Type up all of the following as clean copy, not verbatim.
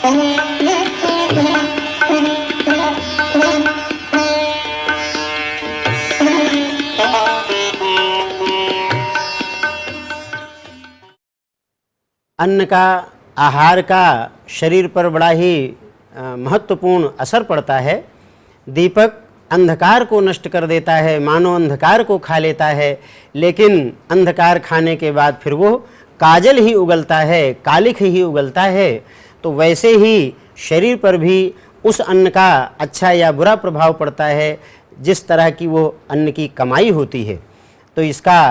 अन्न का, आहार का शरीर पर बड़ा ही महत्वपूर्ण असर पड़ता है। दीपक अंधकार को नष्ट कर देता है, मानो अंधकार को खा लेता है, लेकिन अंधकार खाने के बाद फिर वो काजल ही उगलता है, कालिख ही उगलता है। तो वैसे ही शरीर पर भी उस अन्न का अच्छा या बुरा प्रभाव पड़ता है जिस तरह की वो अन्न की कमाई होती है। तो इसका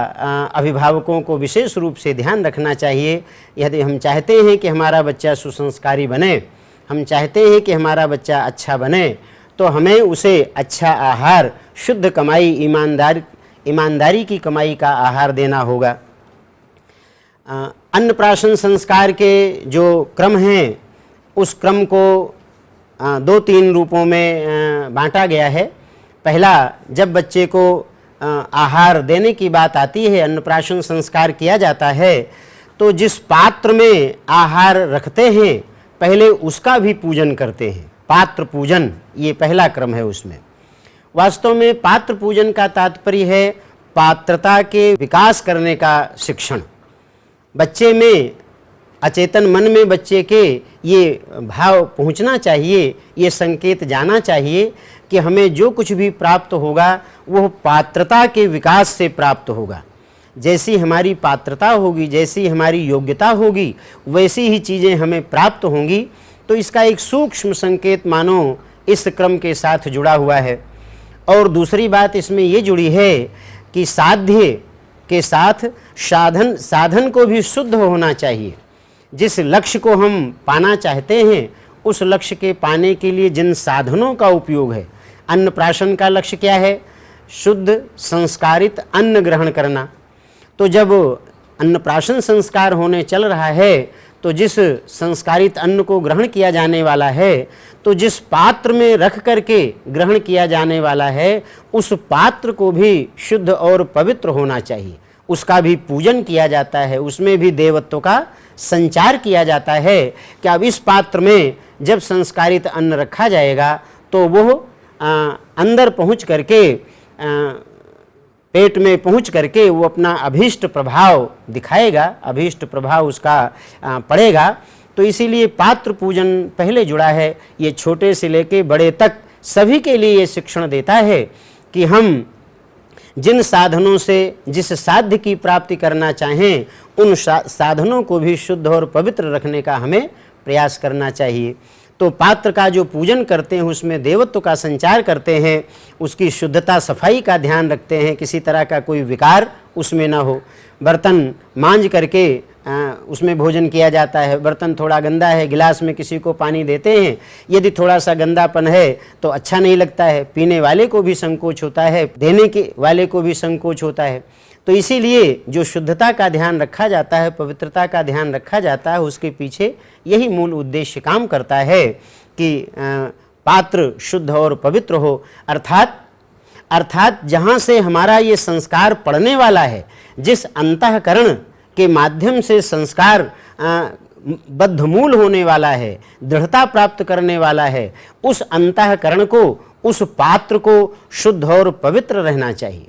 अभिभावकों को विशेष रूप से ध्यान रखना चाहिए। यदि हम चाहते हैं कि हमारा बच्चा सुसंस्कारी बने, हम चाहते हैं कि हमारा बच्चा अच्छा बने, तो हमें उसे अच्छा आहार, शुद्ध कमाई, ईमानदारी की कमाई का आहार देना होगा। अन्नप्राशन संस्कार के जो क्रम हैं, उस क्रम को 2-3 रूपों में बांटा गया है। पहला, जब बच्चे को आहार देने की बात आती है, अन्नप्राशन संस्कार किया जाता है, तो जिस पात्र में आहार रखते हैं पहले उसका भी पूजन करते हैं। पात्र पूजन ये पहला क्रम है उसमें। वास्तव में पात्र पूजन का तात्पर्य है पात्रता के विकास करने का शिक्षण। बच्चे में, अचेतन मन में बच्चे के ये भाव पहुंचना चाहिए, ये संकेत जाना चाहिए कि हमें जो कुछ भी प्राप्त होगा वह पात्रता के विकास से प्राप्त होगा। जैसी हमारी पात्रता होगी, जैसी हमारी योग्यता होगी, वैसी ही चीज़ें हमें प्राप्त होंगी। तो इसका एक सूक्ष्म संकेत मानो इस क्रम के साथ जुड़ा हुआ है। और दूसरी बात इसमें ये जुड़ी है कि साध्य के साथ साधन को भी शुद्ध होना चाहिए। जिस लक्ष्य को हम पाना चाहते हैं, उस लक्ष्य के पाने के लिए जिन साधनों का उपयोग है, अन्नप्राशन का लक्ष्य क्या है? शुद्ध संस्कारित अन्न ग्रहण करना। तो जब अन्नप्राशन संस्कार होने चल रहा है, तो जिस संस्कारित अन्न को ग्रहण किया जाने वाला है, तो जिस पात्र में रख करके ग्रहण किया जाने वाला है, उस पात्र को भी शुद्ध और पवित्र होना चाहिए। उसका भी पूजन किया जाता है, उसमें भी देवत्व का संचार किया जाता है कि अब इस पात्र में जब संस्कारित अन्न रखा जाएगा तो वो अंदर पहुंच करके, पेट में पहुंच करके वो अपना अभीष्ट प्रभाव दिखाएगा, अभीष्ट प्रभाव उसका पड़ेगा। तो इसीलिए पात्र पूजन पहले जुड़ा है। ये छोटे से लेके बड़े तक सभी के लिए ये शिक्षण देता है कि हम जिन साधनों से जिस साध्य की प्राप्ति करना चाहें, उन साधनों को भी शुद्ध और पवित्र रखने का हमें प्रयास करना चाहिए। तो पात्र का जो पूजन करते हैं उसमें देवत्व का संचार करते हैं, उसकी शुद्धता सफाई का ध्यान रखते हैं, किसी तरह का कोई विकार उसमें ना हो। बर्तन मांज करके उसमें भोजन किया जाता है। बर्तन थोड़ा गंदा है, गिलास में किसी को पानी देते हैं, यदि थोड़ा सा गंदापन है तो अच्छा नहीं लगता है, पीने वाले को भी संकोच होता है, देने के वाले को भी संकोच होता है। तो इसीलिए जो शुद्धता का ध्यान रखा जाता है, पवित्रता का ध्यान रखा जाता है, उसके पीछे यही मूल उद्देश्य काम करता है कि पात्र शुद्ध और पवित्र हो। अर्थात जहाँ से हमारा ये संस्कार पड़ने वाला है, जिस अंतःकरण के माध्यम से संस्कार बद्धमूल होने वाला है, दृढ़ता प्राप्त करने वाला है, उस अंतःकरण को, उस पात्र को शुद्ध और पवित्र रहना चाहिए।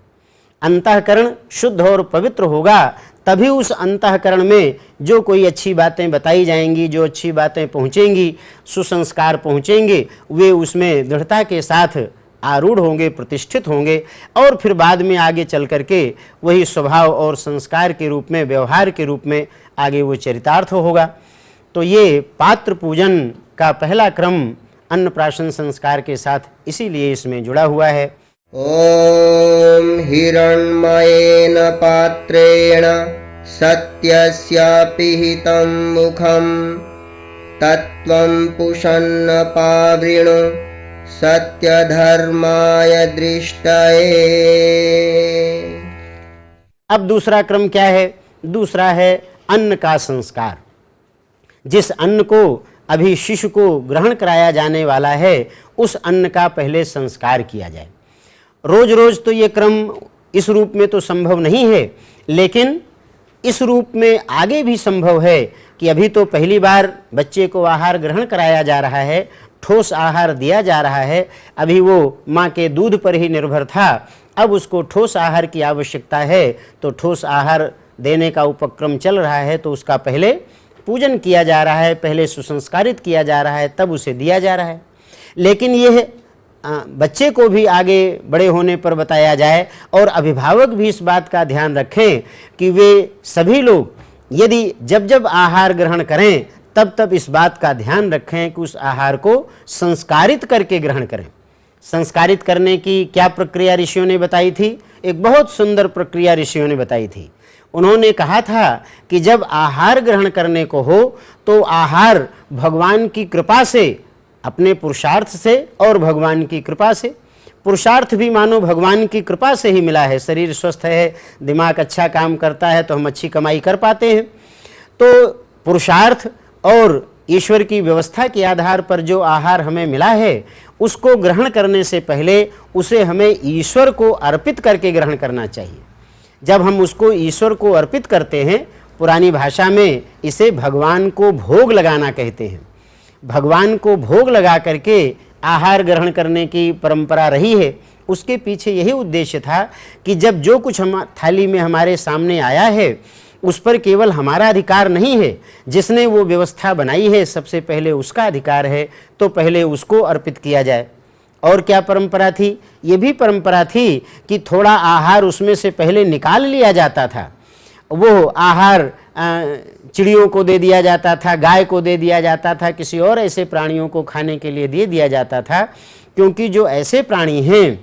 अंतःकरण शुद्ध और पवित्र होगा तभी उस अंतःकरण में जो कोई अच्छी बातें बताई जाएंगी, जो अच्छी बातें पहुँचेंगी, सुसंस्कार पहुँचेंगे, वे उसमें दृढ़ता के साथ आरूढ़ होंगे, प्रतिष्ठित होंगे, और फिर बाद में आगे चल करके वही स्वभाव और संस्कार के रूप में, व्यवहार के रूप में आगे वो चरितार्थ होगा। तो ये पात्र पूजन का पहला क्रम अन्नप्राशन संस्कार के साथ इसीलिए इसमें जुड़ा हुआ है। ओम हिरण्मयेन पात्रेण सत्यस्य पिहितं मुखं तत्त्वं पुषन्न पावृणु सत्य धर्माय दृष्टये। अब दूसरा क्रम क्या है? दूसरा है अन्न का संस्कार। जिस अन्न को अभी शिशु को ग्रहण कराया जाने वाला है, उस अन्न का पहले संस्कार किया जाए। रोज रोज तो ये क्रम इस रूप में तो संभव नहीं है, लेकिन इस रूप में आगे भी संभव है कि अभी तो पहली बार बच्चे को आहार ग्रहण कराया जा रहा है, ठोस आहार दिया जा रहा है। अभी वो माँ के दूध पर ही निर्भर था, अब उसको ठोस आहार की आवश्यकता है, तो ठोस आहार देने का उपक्रम चल रहा है, तो उसका पहले पूजन किया जा रहा है, पहले सुसंस्कारित किया जा रहा है, तब उसे दिया जा रहा है। लेकिन यह बच्चे को भी आगे बड़े होने पर बताया जाए और अभिभावक भी इस बात का ध्यान रखें कि वे सभी लोग यदि जब जब आहार ग्रहण करें तब तब इस बात का ध्यान रखें कि उस आहार को संस्कारित करके ग्रहण करें। संस्कारित करने की क्या प्रक्रिया ऋषियों ने बताई थी? एक बहुत सुंदर प्रक्रिया ऋषियों ने बताई थी। उन्होंने कहा था कि जब आहार ग्रहण करने को हो तो आहार भगवान की कृपा से, अपने पुरुषार्थ से और भगवान की कृपा से, पुरुषार्थ भी मानो भगवान की कृपा से ही मिला है। शरीर स्वस्थ है, दिमाग अच्छा काम करता है तो हम अच्छी कमाई कर पाते हैं। तो पुरुषार्थ और ईश्वर की व्यवस्था के आधार पर जो आहार हमें मिला है उसको ग्रहण करने से पहले उसे हमें ईश्वर को अर्पित करके ग्रहण करना चाहिए। जब हम उसको ईश्वर को अर्पित करते हैं, पुरानी भाषा में इसे भगवान को भोग लगाना कहते हैं। भगवान को भोग लगा करके आहार ग्रहण करने की परंपरा रही है। उसके पीछे यही उद्देश्य था कि जब जो कुछ हम थाली में हमारे सामने आया है उस पर केवल हमारा अधिकार नहीं है, जिसने वो व्यवस्था बनाई है सबसे पहले उसका अधिकार है, तो पहले उसको अर्पित किया जाए। और क्या परंपरा थी? ये भी परंपरा थी कि थोड़ा आहार उसमें से पहले निकाल लिया जाता था। वो आहार चिड़ियों को दे दिया जाता था, गाय को दे दिया जाता था, किसी और ऐसे प्राणियों को खाने के लिए दे दिया जाता था, क्योंकि जो ऐसे प्राणी हैं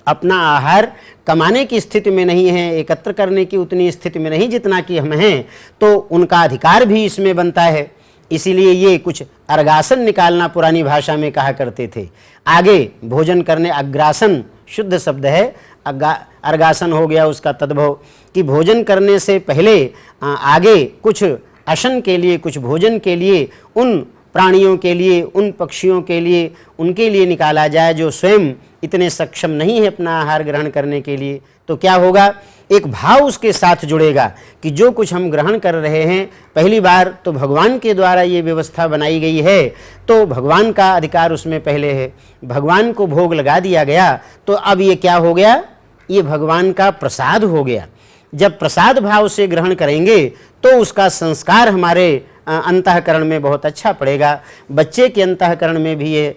अपना आहार कमाने की स्थिति में नहीं है, एकत्र करने की उतनी स्थिति में नहीं जितना कि हम हैं, तो उनका अधिकार भी इसमें बनता है। इसीलिए ये कुछ अर्गासन निकालना पुरानी भाषा में कहा करते थे। आगे भोजन करने, अग्रासन शुद्ध शब्द है, अर्गासन हो गया उसका तद्भव, कि भोजन करने से पहले आगे कुछ अशन के लिए, कुछ भोजन के लिए उन प्राणियों के लिए, उन पक्षियों के लिए, उनके लिए निकाला जाए जो स्वयं इतने सक्षम नहीं है अपना आहार ग्रहण करने के लिए। तो क्या होगा? एक भाव उसके साथ जुड़ेगा कि जो कुछ हम ग्रहण कर रहे हैं पहली बार तो भगवान के द्वारा ये व्यवस्था बनाई गई है, तो भगवान का अधिकार उसमें पहले है, भगवान को भोग लगा दिया गया, तो अब ये क्या हो गया? ये भगवान का प्रसाद हो गया। जब प्रसाद भाव से ग्रहण करेंगे तो उसका संस्कार हमारे अंतःकरण में बहुत अच्छा पड़ेगा, बच्चे के अंतःकरण में भी ये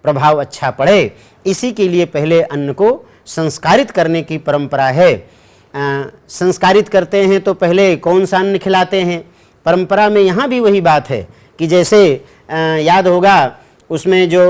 प्रभाव अच्छा पड़े। इसी के लिए पहले अन्न को संस्कारित करने की परंपरा है। संस्कारित करते हैं तो पहले कौन सा अन्न खिलाते हैं? परंपरा में यहाँ भी वही बात है कि जैसे याद होगा उसमें जो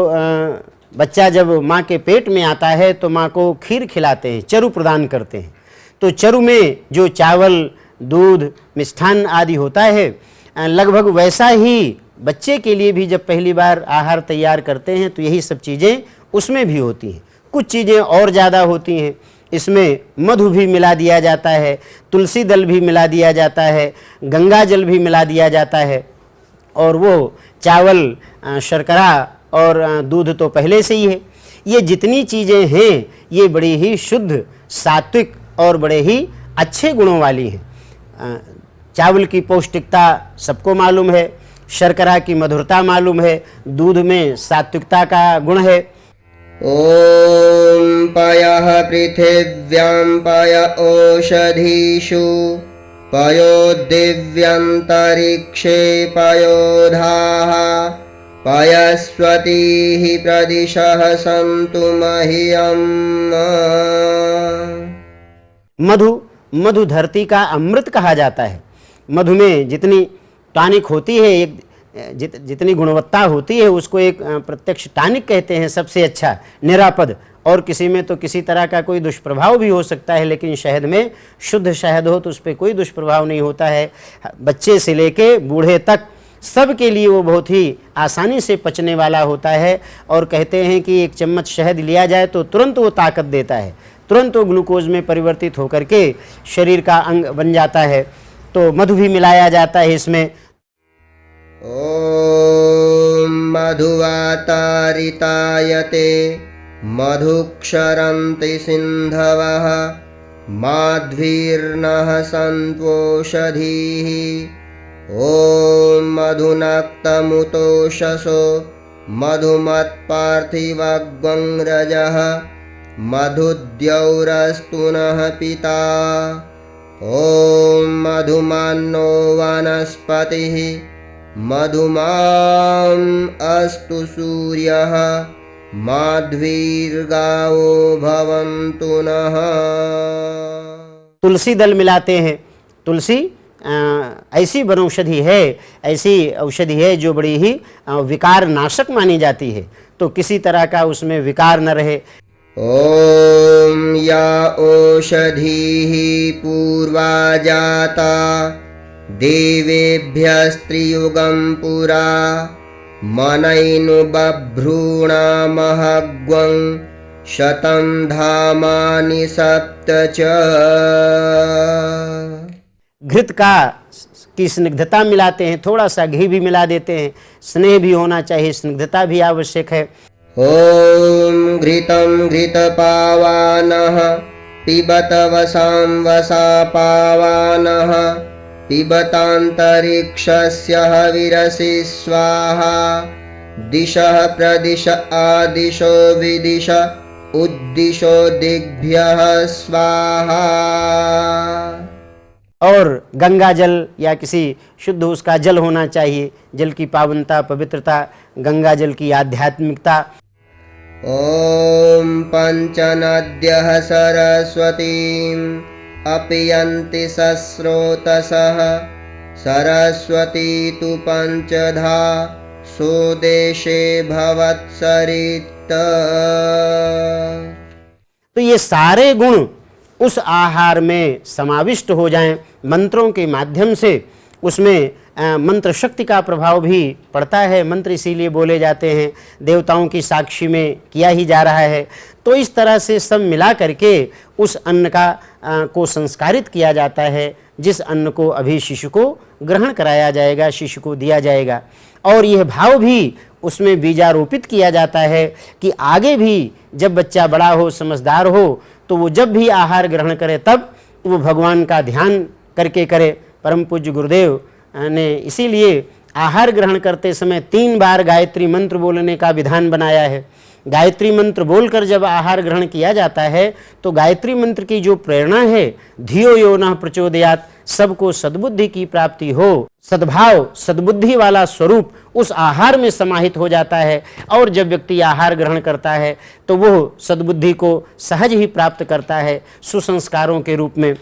बच्चा जब माँ के पेट में आता है तो माँ को खीर खिलाते हैं, चरु प्रदान करते हैं। तो चरु में जो चावल, दूध, मिष्ठान आदि होता है, लगभग वैसा ही बच्चे के लिए भी जब पहली बार आहार तैयार करते हैं तो यही सब चीज़ें उसमें भी होती हैं। कुछ चीज़ें और ज़्यादा होती हैं, इसमें मधु भी मिला दिया जाता है, तुलसी दल भी मिला दिया जाता है, गंगा जल भी मिला दिया जाता है, और वो चावल, शर्करा और दूध तो पहले से ही है। ये जितनी चीज़ें हैं ये बड़ी ही शुद्ध, सात्विक और बड़े ही अच्छे गुणों वाली हैं। चावल की पौष्टिकता सबको मालूम है, शर्करा की मधुरता मालूम है, दूध में सात्विकता का गुण है। ॐ पयः पृथिव्यां पय ओषधीषु पयो दिव्यन्तरिक्षे पयोधाः पयस्वतीः प्रदिशः सन्तु मह्यम्। मधु धरती का अमृत कहा जाता है। मधु में जितनी टॉनिक होती है, जितनी गुणवत्ता होती है उसको एक प्रत्यक्ष टॉनिक कहते हैं, सबसे अच्छा, निरापद, और किसी में तो किसी तरह का कोई दुष्प्रभाव भी हो सकता है, लेकिन शहद में शुद्ध शहद हो तो उस पर कोई दुष्प्रभाव नहीं होता है। बच्चे से लेके बूढ़े तक सब के लिए वो बहुत ही आसानी से पचने वाला होता है। और कहते हैं कि एक चम्मच शहद लिया जाए तो तुरंत वो ताकत देता है, तुरंत वो ग्लूकोज में परिवर्तित होकर के शरीर का अंग बन जाता है। तो मधु भी मिलाया जाता है इसमें। ॐ मधुवातारितायते मधुक्षरन्ति सिन्धवः माध्वीर्नः सन्त्वोषधीः ॐ मधुनक्तमुतोषसो मधुमत्पार्थिवग्वंरजः मधुद्यौरस्तु नः पिता ॐ मधुमान्नो वनस्पतिः मधुमाम् अस्तु सूर्यः माध्वीर्गावो भवन्तु नः। तुलसी दल मिलाते हैं। तुलसी ऐसी वनौषधि है, ऐसी औषधि है जो बड़ी ही विकार नाशक मानी जाती है, तो किसी तरह का उसमें विकार न रहे। ॐ या ओषधीः पूर्वा जाता देवेभ्यस्त्रियुगं पुरा मनैनुबभ्रूणामहग्वं शतं धामानि सप्त च। घृत की स्निग्धता मिलाते हैं, थोड़ा सा घी भी मिला देते हैं। स्नेह भी होना चाहिए, स्निग्धता भी आवश्यक है। ॐ घृतं घृतपावानः पिबत वसां वसापावानः पिबतान्तरिक्षस्य हविरसि स्वाहा दिशः प्रदिश आदिशो विदिश उद्दिशो दिग्भ्यः स्वाहा। और गंगा जल या किसी शुद्ध उसका जल होना चाहिए। जल की पावनता, पवित्रता, गंगा जल की आध्यात्मिकता। ॐ पञ्चनद्यः सरस्वतीम् अपयन्ति सस्रोतसः सरस्वती तु पञ्चधा सोदेशे भवत्सरित। तो ये सारे गुण उस आहार में समाविष्ट हो जाएं, मंत्रों के माध्यम से उसमें मंत्र शक्ति का प्रभाव भी पड़ता है। मंत्र इसीलिए बोले जाते हैं, देवताओं की साक्षी में किया ही जा रहा है। तो इस तरह से सब मिला करके उस अन्न को संस्कारित किया जाता है, जिस अन्न को अभी शिशु को ग्रहण कराया जाएगा, शिशु को दिया जाएगा। और यह भाव भी उसमें बीजारोपित किया जाता है कि आगे भी जब बच्चा बड़ा हो, समझदार हो, तो वो जब भी आहार ग्रहण करे तब वो भगवान का ध्यान करके करे। परम पूज्य गुरुदेव ने इसीलिए आहार ग्रहण करते समय 3 बार गायत्री मंत्र बोलने का विधान बनाया है। गायत्री मंत्र बोलकर जब आहार ग्रहण किया जाता है तो गायत्री मंत्र की जो प्रेरणा है, धियो यो नः प्रचोदयात्, सबको सद्बुद्धि की प्राप्ति हो, सद्भाव सद्बुद्धि वाला स्वरूप उस आहार में समाहित हो जाता है। और जब व्यक्ति आहार ग्रहण करता है तो वो सद्बुद्धि को सहज ही प्राप्त करता है, सुसंस्कारों के रूप में।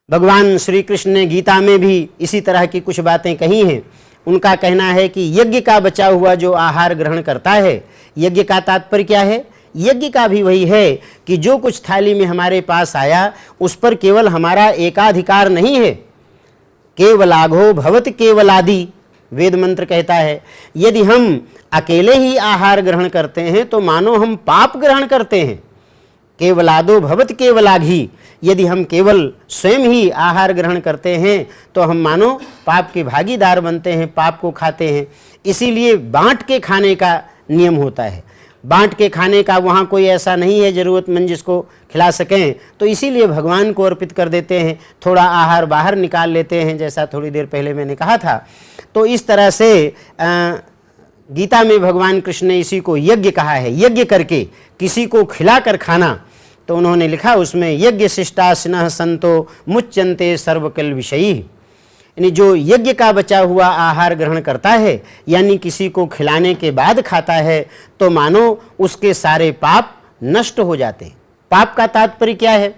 भगवान श्री कृष्ण ने गीता में भी इसी तरह की कुछ बातें कही हैं। उनका कहना है कि यज्ञ का बचा हुआ जो आहार ग्रहण करता है, यज्ञ का तात्पर्य क्या है? यज्ञ का भी वही है कि जो कुछ थाली में हमारे पास आया उस पर केवल हमारा एकाधिकार नहीं है। केवलाघो भवति केवलादि, वेद मंत्र कहता है। यदि हम अकेले ही आहार ग्रहण करते हैं तो मानो हम पाप ग्रहण करते हैं। केवलादो भवति केवलाघी, यदि हम केवल स्वयं ही आहार ग्रहण करते हैं तो हम मानो पाप के भागीदार बनते हैं, पाप को खाते हैं। इसीलिए बांट के खाने का नियम होता है। बांट के खाने का वहाँ कोई ऐसा नहीं है ज़रूरतमंद जिसको खिला सकें, तो इसीलिए भगवान को अर्पित कर देते हैं। थोड़ा आहार बाहर निकाल लेते हैं, जैसा थोड़ी देर पहले मैंने कहा था। तो इस तरह से गीता में भगवान कृष्ण ने इसी को यज्ञ कहा है। यज्ञ करके किसी को खिलाकर खाना, तो उन्होंने लिखा उसमें यज्ञ शिष्टासिनः संतो मुच्यन्ते सर्वकल विषयी। यानी जो यज्ञ का बचा हुआ आहार ग्रहण करता है, यानी किसी को खिलाने के बाद खाता है, तो मानो उसके सारे पाप नष्ट हो जाते हैं। पाप का तात्पर्य क्या है?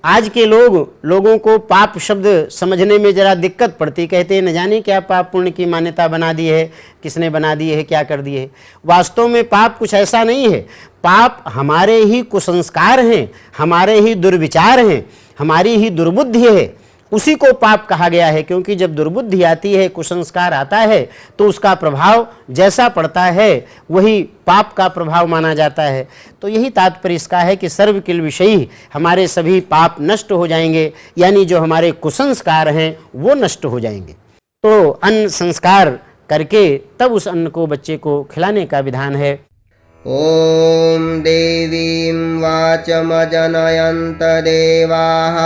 आज के लोगों को पाप शब्द समझने में ज़रा दिक्कत पड़ती। कहते हैं न जाने क्या पाप पुण्य की मान्यता बना दी है, किसने बना दी है, क्या कर दिए है। वास्तव में पाप कुछ ऐसा नहीं है। पाप हमारे ही कुसंस्कार हैं, हमारे ही दुर्विचार हैं, हमारी ही दुर्बुद्धि है, उसी को पाप कहा गया है। क्योंकि जब दुर्बुद्धि आती है, कुसंस्कार आता है, तो उसका प्रभाव जैसा पड़ता है वही पाप का प्रभाव माना जाता है। तो यही तात्पर्य इसका है कि सर्वकिल विषयी, हमारे सभी पाप नष्ट हो जाएंगे, यानी जो हमारे कुसंस्कार हैं वो नष्ट हो जाएंगे। तो अन्न संस्कार करके तब उस अन्न को बच्चे को खिलाने का विधान है। ॐ देवीं वाचमजनयन्त देवाः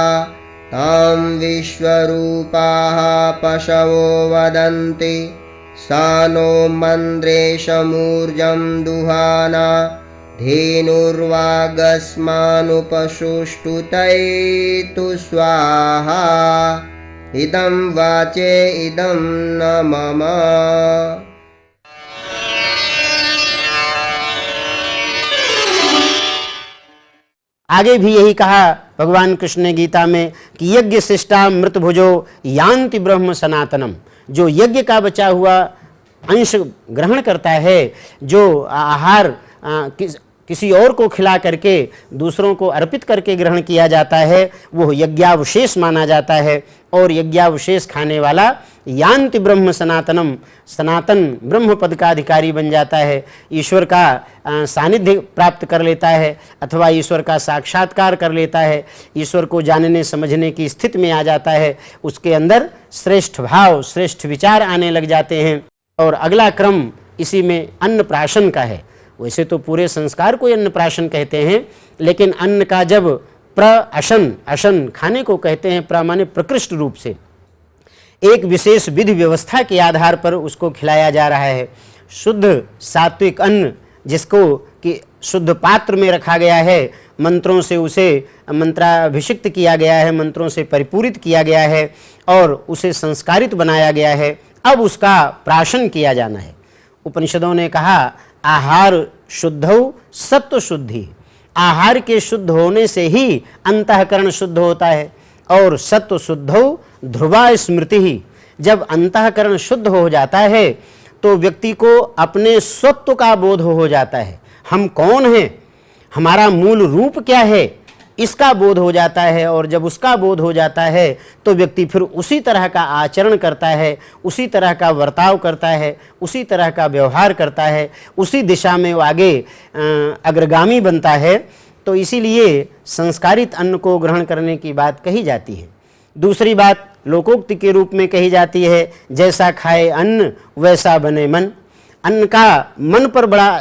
तां विश्वरूपाः पशवो वदन्ति सा नो मन्द्रेशमूर्जं दुहाना धेनुर्वागस्मानुपसुष्टुतैतु स्वाहा इदं वाचे इदं न मम। आगे भी यही कहा भगवान कृष्ण ने गीता में कि यज्ञ शिष्टा मृत भुजो यान्ति ब्रह्म सनातनम। जो यज्ञ का बचा हुआ अंश ग्रहण करता है, जो आहार किसी और को खिला करके दूसरों को अर्पित करके ग्रहण किया जाता है, वो यज्ञावशेष माना जाता है। और यज्ञावशेष खाने वाला यान्ति ब्रह्म सनातनम, सनातन ब्रह्म पद का अधिकारी बन जाता है, ईश्वर का सानिध्य प्राप्त कर लेता है अथवा ईश्वर का साक्षात्कार कर लेता है, ईश्वर को जानने समझने की स्थिति में आ जाता है। उसके अंदर श्रेष्ठ भाव, श्रेष्ठ विचार आने लग जाते हैं। और अगला क्रम इसी में अन्नप्राशन का है। वैसे तो पूरे संस्कार को अन्नप्राशन कहते हैं, लेकिन अन्न का जब प्रअशन, अशन खाने को कहते हैं, प्र माने प्रकृष्ट रूप से एक विशेष विधि व्यवस्था के आधार पर उसको खिलाया जा रहा है। शुद्ध सात्विक अन्न जिसको कि शुद्ध पात्र में रखा गया है, मंत्रों से उसे मंत्राभिषिक्त किया गया है, मंत्रों से परिपूरित किया गया है और उसे संस्कारित बनाया गया है। अब उसका प्राशन किया जाना है। उपनिषदों ने कहा आहार शुद्धौ सत्व शुद्धि। आहार के शुद्ध होने से ही अंतःकरण शुद्ध होता है। और सत्व शुद्धौ ध्रुवा स्मृति ही। जब अंतःकरण शुद्ध हो जाता है तो व्यक्ति को अपने स्वत्व का बोध हो जाता है। हम कौन हैं, हमारा मूल रूप क्या है, इसका बोध हो जाता है। और जब उसका बोध हो जाता है तो व्यक्ति फिर उसी तरह का आचरण करता है, उसी तरह का वर्ताव करता है, उसी तरह का व्यवहार करता है, उसी दिशा में वो आगे अग्रगामी बनता है। तो इसीलिए संस्कारित अन्न को ग्रहण करने की बात कही जाती है। दूसरी बात लोकोक्ति के रूप में कही जाती है, जैसा खाए अन्न वैसा बने मन। अन्न का मन पर बड़ा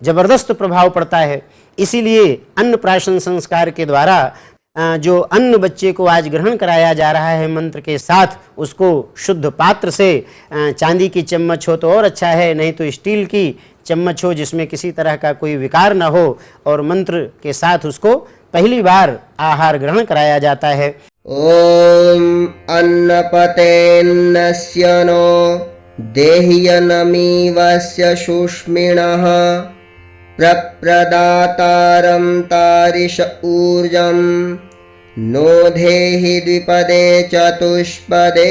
जबरदस्त प्रभाव पड़ता है। इसीलिए अन्नप्राशन संस्कार के द्वारा जो अन्न बच्चे को आज ग्रहण कराया जा रहा है मंत्र के साथ, उसको शुद्ध पात्र से, चांदी की चम्मच हो तो और अच्छा है, नहीं तो स्टील की चम्मच हो जिसमें किसी तरह का कोई विकार न हो, और मंत्र के साथ उसको पहली बार आहार ग्रहण कराया जाता है। ओम अन्नपतेन्नस्य नो देह्यनमीवस्य शुष्मिणः प्रप्रदातारं तारिष ऊर्जं नो धेहि द्विपदे चतुष्पदे।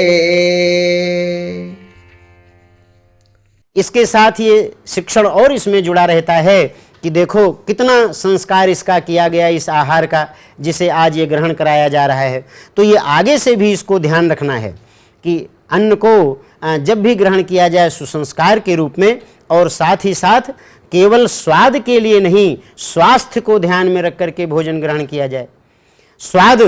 इसके साथ ये शिक्षण और इसमें जुड़ा रहता है कि देखो कितना संस्कार इसका किया गया, इस आहार का जिसे आज ये ग्रहण कराया जा रहा है। तो ये आगे से भी इसको ध्यान रखना है कि अन्न को जब भी ग्रहण किया जाए सुसंस्कार के रूप में, और साथ ही साथ केवल स्वाद के लिए नहीं, स्वास्थ्य को ध्यान में रख करके भोजन ग्रहण किया जाए। स्वाद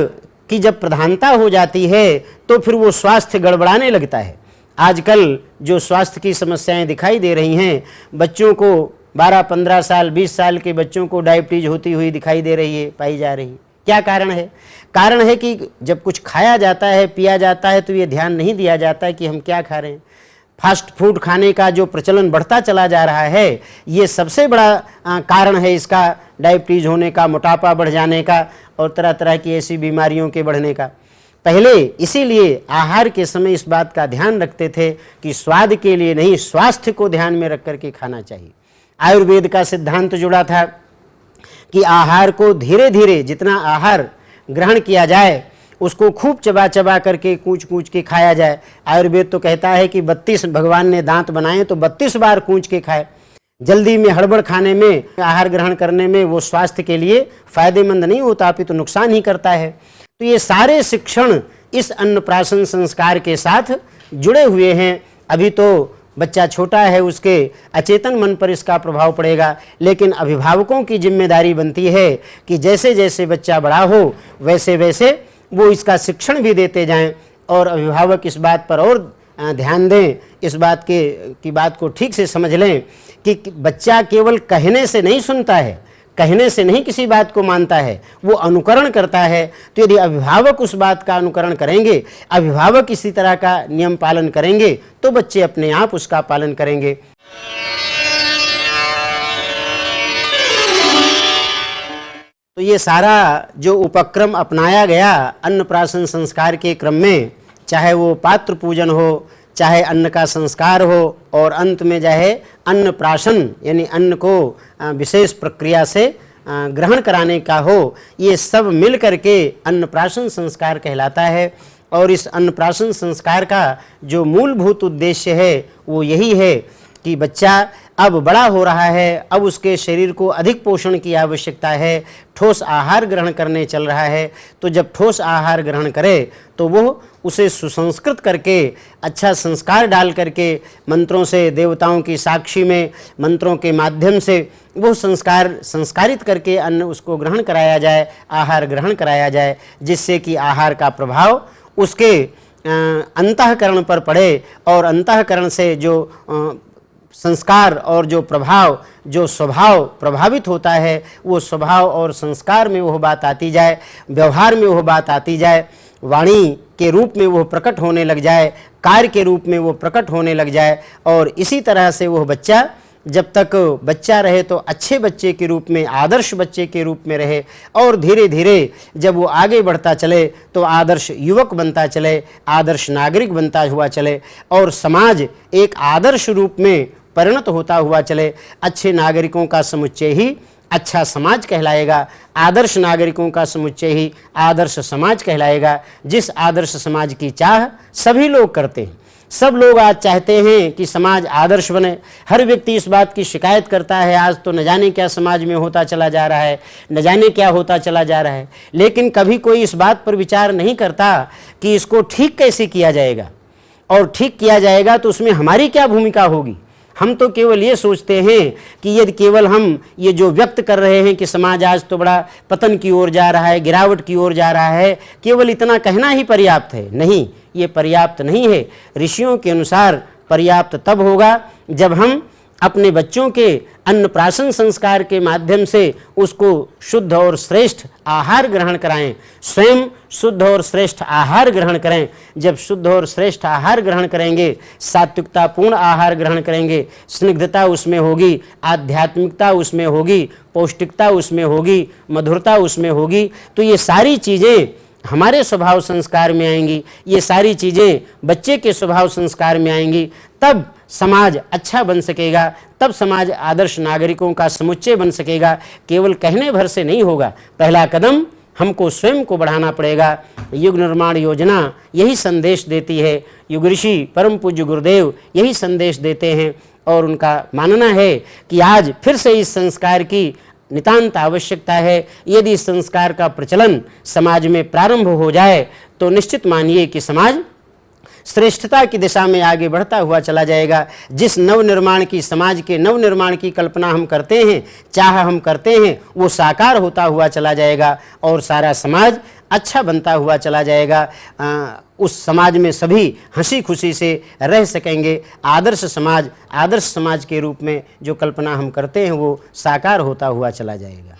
की जब प्रधानता हो जाती है तो फिर वो स्वास्थ्य गड़बड़ाने लगता है। आजकल जो स्वास्थ्य की समस्याएं दिखाई दे रही हैं, बच्चों को 12-15 साल 20 साल के बच्चों को डायबिटीज होती हुई दिखाई दे रही है, पाई जा रही है। क्या कारण है? कारण है कि जब कुछ खाया जाता है, पिया जाता है, तो ये ध्यान नहीं दिया जाता है कि हम क्या खा रहे हैं। फास्ट फूड खाने का जो प्रचलन बढ़ता चला जा रहा है, ये सबसे बड़ा कारण है इसका, डायबिटीज होने का, मोटापा बढ़ जाने का और तरह तरह की ऐसी बीमारियों के बढ़ने का। पहले इसीलिए आहार के समय इस बात का ध्यान रखते थे कि स्वाद के लिए नहीं, स्वास्थ्य को ध्यान में रख करके खाना चाहिए। आयुर्वेद का सिद्धांत जुड़ा था कि आहार को धीरे धीरे, जितना आहार ग्रहण किया जाए उसको खूब चबा चबा करके, कूच कूच के खाया जाए। आयुर्वेद तो कहता है कि 32 भगवान ने दांत बनाए तो 32 बार कूच के खाए। जल्दी में, हड़बड़ खाने में, आहार ग्रहण करने में वो स्वास्थ्य के लिए फायदेमंद नहीं होता, अपितु नुकसान ही करता है। तो ये सारे शिक्षण इस अन्नप्राशन संस्कार के साथ जुड़े हुए हैं। अभी तो बच्चा छोटा है, उसके अचेतन मन पर इसका प्रभाव पड़ेगा, लेकिन अभिभावकों की जिम्मेदारी बनती है कि जैसे जैसे बच्चा बड़ा हो वैसे वैसे वो इसका शिक्षण भी देते जाएं, और अभिभावक इस बात पर और ध्यान दें, इस बात की बात को ठीक से समझ लें कि बच्चा केवल कहने से नहीं सुनता है, कहने से नहीं किसी बात को मानता है, वो अनुकरण करता है। तो यदि अभिभावक उस बात का अनुकरण करेंगे, अभिभावक इसी तरह का नियम पालन करेंगे, तो बच्चे अपने आप उसका पालन करेंगे। तो ये सारा जो उपक्रम अपनाया गया अन्नप्राशन संस्कार के क्रम में, चाहे वो पात्र पूजन हो, चाहे अन्न का संस्कार हो, और अंत में चाहे अन्नप्राशन यानी अन्न को विशेष प्रक्रिया से ग्रहण कराने का हो, ये सब मिल करके अन्नप्राशन संस्कार कहलाता है। और इस अन्नप्राशन संस्कार का जो मूलभूत उद्देश्य है वो यही है कि बच्चा अब बड़ा हो रहा है, अब उसके शरीर को अधिक पोषण की आवश्यकता है, ठोस आहार ग्रहण करने चल रहा है। तो जब ठोस आहार ग्रहण करे तो वो उसे सुसंस्कृत करके, अच्छा संस्कार डाल करके, मंत्रों से देवताओं की साक्षी में मंत्रों के माध्यम से वो संस्कारित करके अन्न उसको ग्रहण कराया जाए, आहार ग्रहण कराया जाए, जिससे कि आहार का प्रभाव उसके अंतःकरण पर पड़े और अंतःकरण से जो संस्कार और जो प्रभाव, जो स्वभाव प्रभावित होता है, वो स्वभाव और संस्कार में वह बात आती जाए, व्यवहार में वह बात आती जाए, वाणी के रूप में वह प्रकट होने लग जाए, कार्य के रूप में वो प्रकट होने लग जाए। और इसी तरह से वह बच्चा जब तक बच्चा रहे तो अच्छे बच्चे के रूप में, आदर्श बच्चे के रूप में रहे, और धीरे धीरे जब वो आगे बढ़ता चले तो आदर्श युवक बनता चले, आदर्श नागरिक बनता हुआ चले, और समाज एक आदर्श रूप में परिणत होता हुआ चले। अच्छे नागरिकों का समुच्चय ही अच्छा समाज कहलाएगा, आदर्श नागरिकों का समुच्चय ही आदर्श समाज कहलाएगा। जिस आदर्श समाज की चाह सभी लोग करते हैं, सब लोग आज चाहते हैं कि समाज आदर्श बने। हर व्यक्ति इस बात की शिकायत करता है, आज तो न जाने क्या समाज में होता चला जा रहा है, न जाने क्या होता चला जा रहा है। लेकिन कभी कोई इस बात पर विचार नहीं करता कि इसको ठीक कैसे किया जाएगा, और ठीक किया जाएगा तो उसमें हमारी क्या भूमिका होगी। हम तो केवल ये सोचते हैं कि यदि केवल हम ये जो व्यक्त कर रहे हैं कि समाज आज तो बड़ा पतन की ओर जा रहा है, गिरावट की ओर जा रहा है, केवल इतना कहना ही पर्याप्त है। नहीं, ये पर्याप्त नहीं है। ऋषियों के अनुसार पर्याप्त तब होगा जब हम अपने बच्चों के अन्नप्राशन संस्कार के माध्यम से उसको शुद्ध और श्रेष्ठ आहार ग्रहण कराएं, स्वयं शुद्ध और श्रेष्ठ आहार ग्रहण करें। जब शुद्ध और श्रेष्ठ आहार ग्रहण करेंगे, सात्विकतापूर्ण आहार ग्रहण करेंगे, स्निग्धता उसमें होगी, आध्यात्मिकता उसमें होगी, पौष्टिकता उसमें होगी, मधुरता उसमें होगी, तो ये सारी चीज़ें हमारे स्वभाव संस्कार में आएंगी, ये सारी चीज़ें बच्चे के स्वभाव संस्कार में आएंगी। तब समाज अच्छा बन सकेगा, तब समाज आदर्श नागरिकों का समुच्चय बन सकेगा। केवल कहने भर से नहीं होगा, पहला कदम हमको स्वयं को बढ़ाना पड़ेगा। युग निर्माण योजना यही संदेश देती है, युग ऋषि परम पूज्य गुरुदेव यही संदेश देते हैं, और उनका मानना है कि आज फिर से इस संस्कार की नितांत आवश्यकता है। यदि इस संस्कार का प्रचलन समाज में प्रारंभ हो जाए तो निश्चित मानिए कि समाज श्रेष्ठता की दिशा में आगे बढ़ता हुआ चला जाएगा। जिस नवनिर्माण की, समाज के नवनिर्माण की कल्पना हम करते हैं, चाह हम करते हैं, वो साकार होता हुआ चला जाएगा और सारा समाज अच्छा बनता हुआ चला जाएगा। उस समाज में सभी हंसी खुशी से रह सकेंगे। आदर्श समाज के रूप में जो कल्पना हम करते हैं वो साकार होता हुआ चला जाएगा।